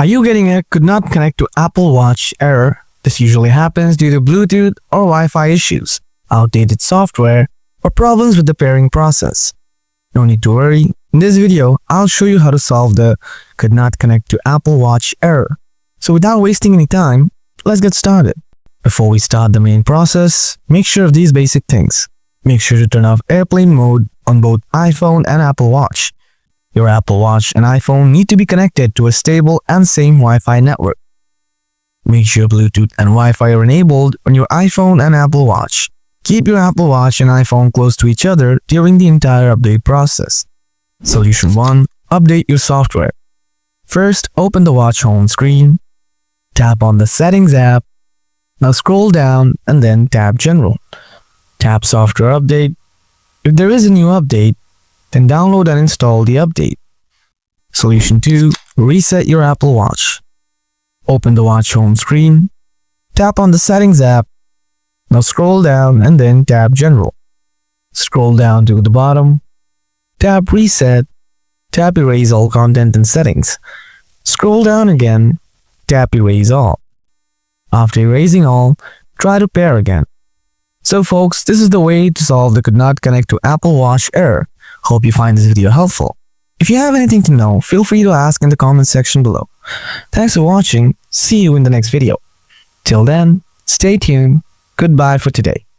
Are you getting a could not connect to Apple Watch error? This usually happens due to Bluetooth or Wi-Fi issues, outdated software, or problems with the pairing process. No need to worry. In this video, I'll show you how to solve the could not connect to Apple Watch error. So without wasting any time, let's get started. Before we start the main process, make sure of these basic things. Make sure to turn off airplane mode on both iPhone and Apple Watch. Your Apple Watch and iPhone need to be connected to a stable and same Wi-Fi network. Make sure Bluetooth and Wi-Fi are enabled on your iPhone and Apple Watch. Keep your Apple Watch and iPhone close to each other during the entire update process. Solution 1. Update your software. First, open the watch home screen. Tap on the Settings app. Now scroll down and then tap General. Tap Software Update. If there is a new update, then download and install the update. Solution 2. Reset your Apple Watch. Open the watch home screen. Tap on the Settings app. Now scroll down and then tap General. Scroll down to the bottom. Tap Reset. Tap Erase all content and settings. Scroll down again. Tap Erase all. After erasing all, try to pair again. So folks, this is the way to solve the could not connect to Apple Watch error. Hope you find this video helpful. If you have anything to know, feel free to ask in the comment section below. Thanks for watching. See you in the next video. Till then, stay tuned. Goodbye for today.